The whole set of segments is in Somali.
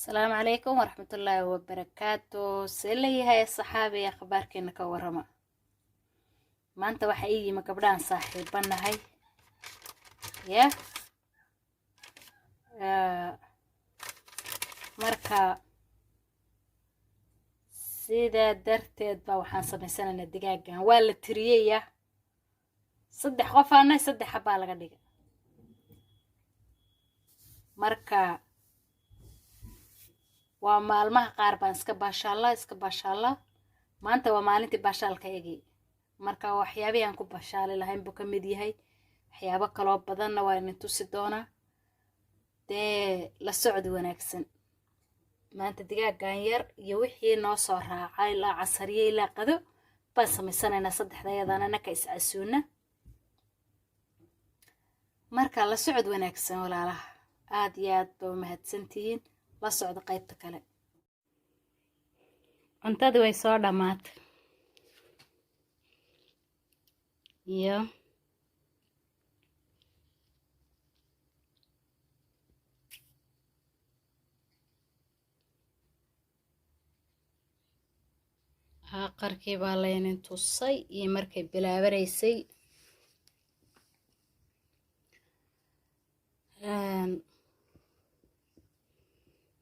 السلام عليكم ورحمة الله وبركاته. سلي هاي الصحابي أخبارك إنك ورما ما أنت وحقيقي ما قبلان صاحب بنا هاي يا مركا سيدا درتيد با وحان سميسانا الدقاقا ولا تريية صدح غفانا صدح حبالغا ديقا مركا waa maalmaha qaar baan iska baashaalla maanta waa maalintii baashaalkaygii marka waxyaabaha aan ku baashaali lahayn buu ka mid yahay waxyaabo kaloo badanna waa idin tusi doonaa dee la socod wanaagsan maanta digaagan yar iyo wixii noo soo raacay ilaa casariye ilaa qado baan samaysanaynaa saddexdayadana naka iscasuuna marka la socod wanaagsan walaalaha aad iyo aad baa mahadsantihiin la socdo qaybta kale cuntadu way soo dhamaatay iyo qarkii baa laynin tusay iyo markay bilaabanaysay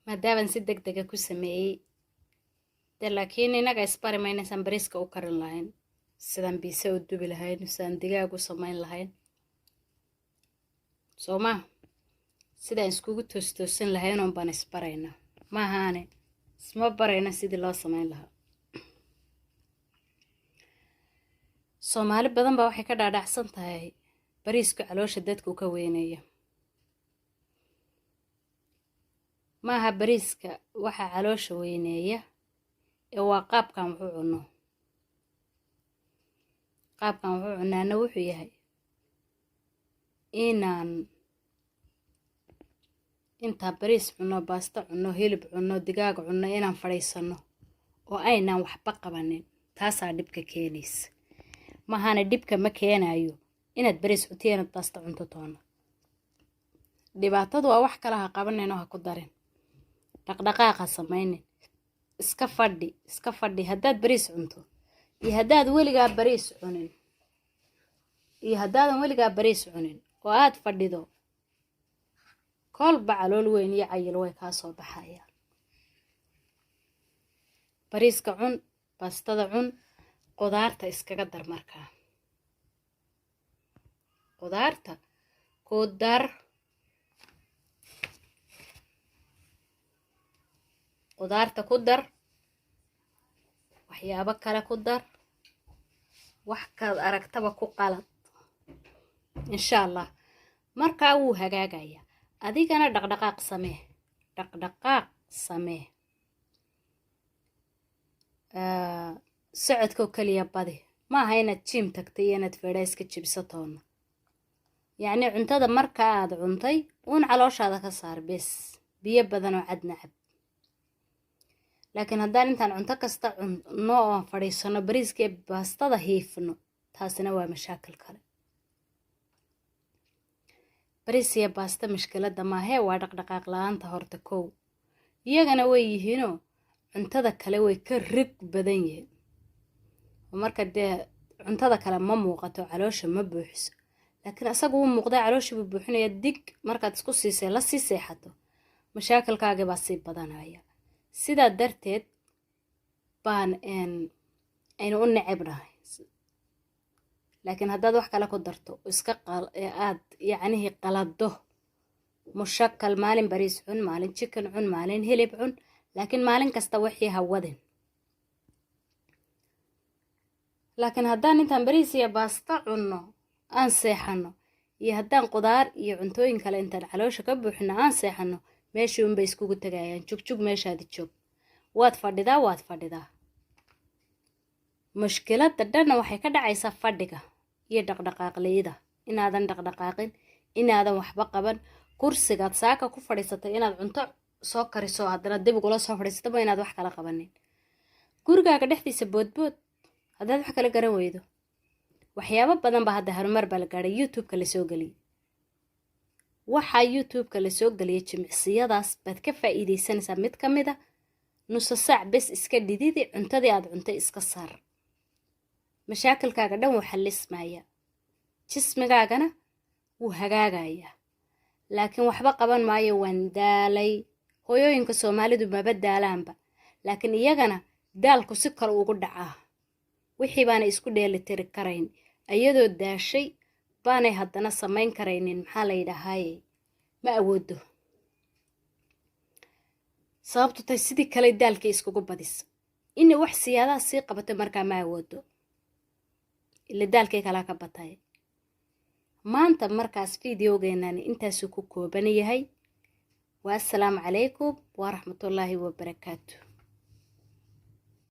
maadaama si degdeg ku sameeyay laakiin inaga isbari maynaysan bariiska u karin lahayn sidaan biisa u dubi lahayn sidaan digaag u samayn lahayn sooma sidaan iskugu toostoosin lahayn oon baan isbarayna maahaane isma barayna sidii loo samayn lahaa Soomaali badan baa waxay ka dhaadhacsan tahay bariiska caloosha dadku ka weynaya maaha bariiska waxa caloosha weyneeya ee waa qaabkan wuxuu cunaana wuxuu yahay inaan inta bariis cuno baasta cuno hilib cuno digaag cuno inaan fadhiisano oo aynaan waxba qabanin taasaa dhibka keenaysa mahana dhibka ma keenayo inaad bariis cunteen baasta cunto toona dhibaatadu waa wax kala ha qabanayno ha ku darin dhaqdhaqaaqa samaynin iska fadhi haddaad bariis cunto iyo haddaad weligaa bariis cunin oo aad fadhido kolba calool weyn iyo cayil way kaa soo baxayaan bariiska cun baastada cun qudaarta iskaga dar markaa qudaarta ku dar qudaarta ku dar waxyaabo kale ku dar wax kaad aragtaba ku qalad insha Allah markaa wuu hagaagaya adigana dhaqdhaqaaq samee socodka kaliya badi maaha inaad jiim tagtay iyo inaad fadhiis ka jibsatoona yacni cuntada marka aad cuntay uun calooshaada ka saar bes biyo badan oo cad nacab laakiin haddaan intaan cunto kasta cunno oo fadhiisano bariiska iyo baastada hiifno taasina waa mashaakil kale bariis iyo baasta mushkiladda maahee waa dhaqdhaqaaq la'aanta horta kow iyagana way yihiinoo cuntada kale way ka rig badan yihiin marka dee cuntada kale ma muuqato caloosha ma buuxiso laakiin asagu wuu muuqdaa caloosha buu buuxinaya dig markaad isku siisay la sii seexato mashaakilkaaga baa sii badanaya sidaa darteed baan aynu u necebnahay laakiin haddaad wax kale ku darto iska aad yacnihii qalado mushakal maalin bariis cun maalin chicken cun maalin hilib cun laakiin maalin kasta wixii hawadin laakiin haddaan intaan bariis iyo baasta cunno aan seexano iyo haddaan qudaar iyo cuntooyin kale intaan caloosha ka buuxino aan seexano meeshii unbay iskugu tagayaan jugjug meeshaadi joog waad fadhidaa mushkiladda dhanna waxay ka dhacaysaa fadhiga iyo dhaqdhaqaaqleyda inaadan dhaqdhaqaaqin inaadan waxba qaban kursigaad saaka ku fadhiisatay inaad cunto soo kariso haddana dib ugula soo fadhiisataba inaad wax kala qabanin gurigaaga dhexdiisa boodbood haddaad wax kala garan weydo waxyaabo badan ba hadda harumar baa la gaadhay youtube-ka la soo geliyay waxaa youtube-ka la soo geliyay jimicsiyadaas baad ka faa'iidaysanaysaa mid ka mid a nuso saac bes iska dhididi cuntadii aad cuntay iska saar mashaakilkaaga dhan wuu xallismaya jismigaagana wuu hagaagayaa laakiin waxba qaban maayo waan daalay hooyooyinka Soomaalidu maba daalaanba laakiin iyagana daalku si kale ugu dhacaa wixii baana isku dheelitiri karayn ayadoo daashay baanay haddana samayn karaynin maxaa la yidhaahaye ma awoodo sababtu tahay sidii kale daalka iskugu badis in wax siyaadaha sii qabato markaa ma awoodo ila daalkay kala ka batay maanta markaas fiidiyogeenani intaas ku kooban yahay wa assalaamu calaykum wa rahmatullaahi wa barakaatuh